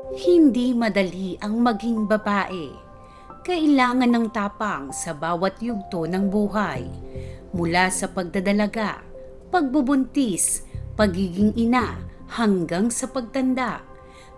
Hindi madali ang maging babae. Kailangan ng tapang sa bawat yugto ng buhay. Mula sa pagdadalaga, pagbubuntis, pagiging ina, hanggang sa pagtanda.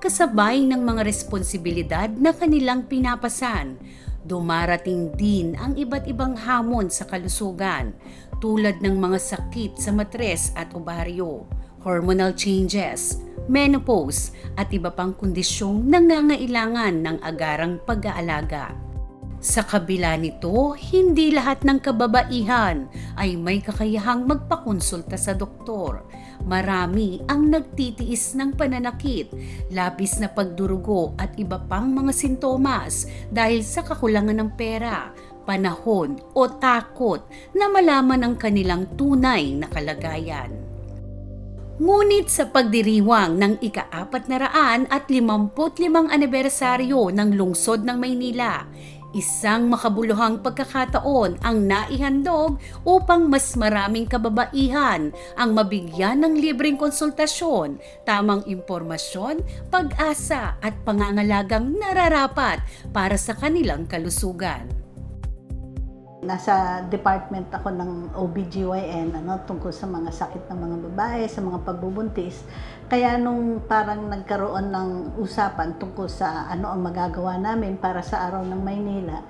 Kasabay ng mga responsibilidad na kanilang pinapasan, dumarating din ang iba't ibang hamon sa kalusugan tulad ng mga sakit sa matres at ovaryo, hormonal changes, menopause at iba pang kondisyong nangangailangan ng agarang pag-aalaga. Sa kabila nito, hindi lahat ng kababaihan ay may kakayahang magpakonsulta sa doktor. Marami ang nagtitiis ng pananakit, labis na pagdurugo at iba pang mga sintomas dahil sa kakulangan ng pera, panahon o takot na malaman ang kanilang tunay na kalagayan. Ngunit sa pagdiriwang ng ika-455 anibersaryo ng lungsod ng Maynila, isang makabuluhang pagkakataon ang naihandog upang mas maraming kababaihan ang mabigyan ng libreng konsultasyon, tamang impormasyon, pag-asa at pangangalagang nararapat para sa kanilang kalusugan. Nasa department ako ng OBGYN, tungkol sa mga sakit ng mga babae, sa mga pagbubuntis. Kaya nung parang nagkaroon ng usapan tungkol sa ano ang magagawa namin para sa Araw ng Maynila,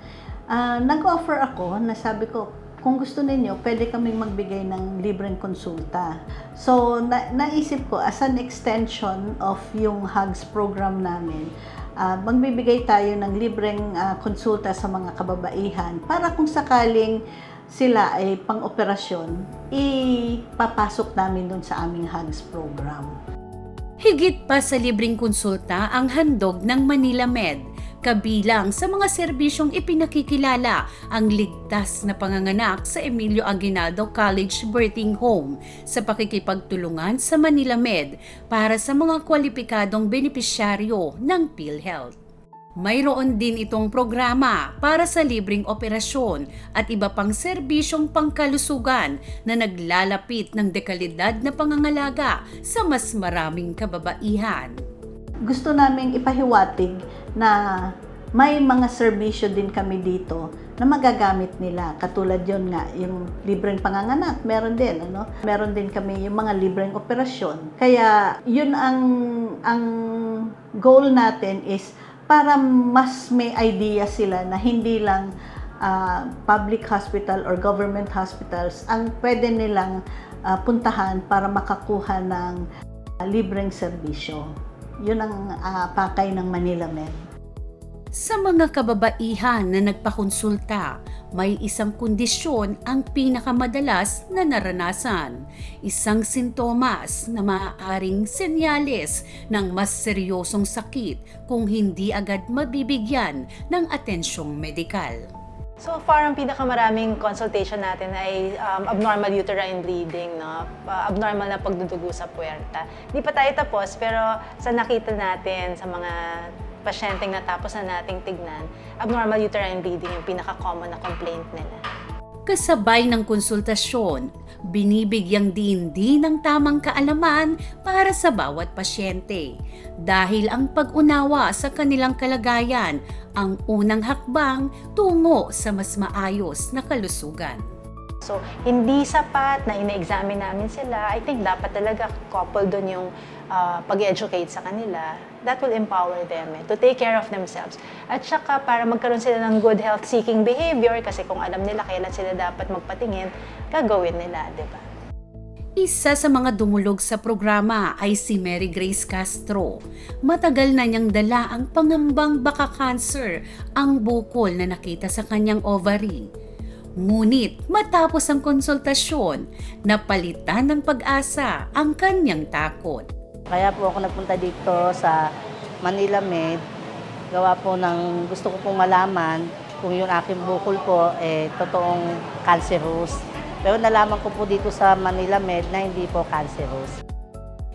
nag-offer ako na sabi ko, kung gusto ninyo, pwede kaming magbigay ng libreng konsulta. So, naisip ko, as an extension of yung HUGS program namin, magbibigay tayo ng libreng konsulta sa mga kababaihan para kung sakaling sila ay pang-operasyon, ipapasok namin dun sa aming HUGS program. Higit pa sa libreng konsulta ang handog ng Manila Med. Kabilang sa mga serbisyong ipinakikilala ang ligtas na panganganak sa Emilio Aguinaldo College Birthing Home sa pakikipagtulungan sa Manila Med para sa mga kwalipikadong benepisyaryo ng PhilHealth. Mayroon din itong programa para sa libreng operasyon at iba pang serbisyong pangkalusugan na naglalapit ng dekalidad na pangangalaga sa mas maraming kababaihan. Gusto naming ipahiwatig na may mga serbisyo din kami dito na magagamit nila. Katulad yon nga, yung libreng panganganak, meron din, Meron din kami yung mga libreng operasyon. Kaya yun ang goal natin is para mas may idea sila na hindi lang public hospital or government hospitals ang pwede nilang puntahan para makakuha ng libreng serbisyo. Yun ang pakay ng Manila Med. Sa mga kababaihan na nagpakonsulta, may isang kondisyon ang pinakamadalas na naranasan. Isang sintomas na maaaring senyales ng mas seryosong sakit kung hindi agad mabibigyan ng atensyong medikal. So far, ang pinakamaraming consultation natin ay abnormal uterine bleeding, abnormal na pagdudugo sa puwerta. Hindi pa tayo tapos, pero sa nakita natin sa mga pasyenteng natapos na nating tignan, abnormal uterine bleeding yung pinaka-common na complaint nila. Kasabay ng konsultasyon, binibigyang din ng tamang kaalaman para sa bawat pasyente. Dahil ang pag-unawa sa kanilang kalagayan ang unang hakbang tungo sa mas maayos na kalusugan. So, hindi sapat na ina-examine namin sila. I think dapat talaga couple doon yung pag-educate sa kanila. That will empower them to take care of themselves. At saka para magkaroon sila ng good health-seeking behavior kasi kung alam nila kailan sila dapat magpatingin, gagawin nila, di ba? Isa sa mga dumulog sa programa ay si Mary Grace Castro. Matagal na niyang dala ang pangambang baka cancer ang bukol na nakita sa kanyang ovary. Ngunit matapos ang konsultasyon, napalitan ng pag-asa ang kanyang takot. Kaya po ako nagpunta dito sa Manila Med. Gawa po ng gusto ko pong malaman kung yung aking bukol po totoong cancerous. Pero nalaman ko po dito sa Manila Med na hindi po cancerous.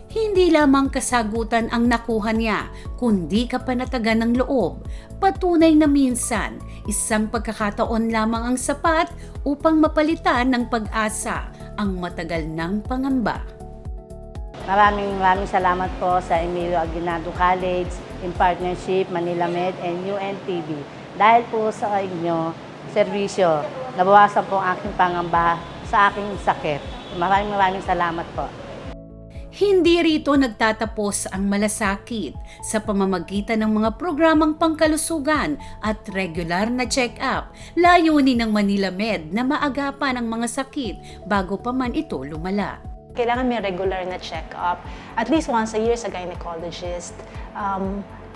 Hindi lamang kasagutan ang nakuha niya, kundi kapanatagan ng loob. Patunay na minsan, isang pagkakataon lamang ang sapat upang mapalitan ng pag-asa ang matagal ng pangamba. Maraming salamat po sa Emilio Aguinaldo College in partnership Manila Med and UNTV. Dahil po sa inyo, serbisyo, nabawasan po ang aking pangamba sa aking sakit. Maraming salamat po. Hindi rito nagtatapos ang malasakit sa pamamagitan ng mga programang pangkalusugan at regular na check-up. Layunin ng Manila Med na maagapan ang mga sakit bago pa man ito lumala. Kailangan may regular na check-up, at least once a year sa gynecologist.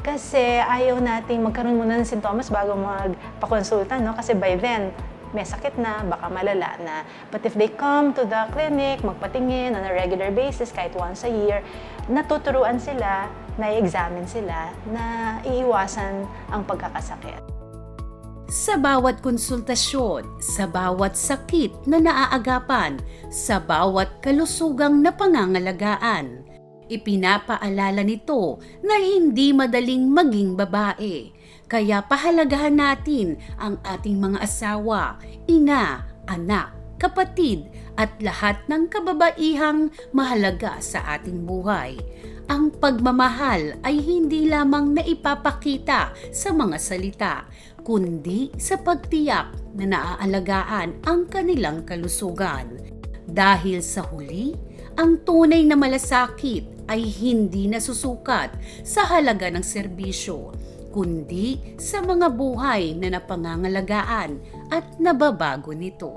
Kasi ayaw natin magkaroon muna ng sintomas bago magpakonsulta, no? Kasi by then, may sakit na, baka malala na. But if they come to the clinic, magpatingin on a regular basis, kahit once a year, natuturuan sila, na-examine sila, na iiwasan ang pagkakasakit. Sa bawat konsultasyon, sa bawat sakit na naaagapan, sa bawat kalusugang napangangalagaan, ipinapaalala nito na hindi madaling maging babae. Kaya pahalagahan natin ang ating mga asawa, ina, anak, kapatid at lahat ng kababaihang mahalaga sa ating buhay. Ang pagmamahal ay hindi lamang naipapakita sa mga salita, kundi sa pagtiyak na naaalagaan ang kanilang kalusugan. Dahil sa huli, ang tunay na malasakit ay hindi nasusukat sa halaga ng serbisyo, kundi sa mga buhay na napangangalagaan at nababago nito.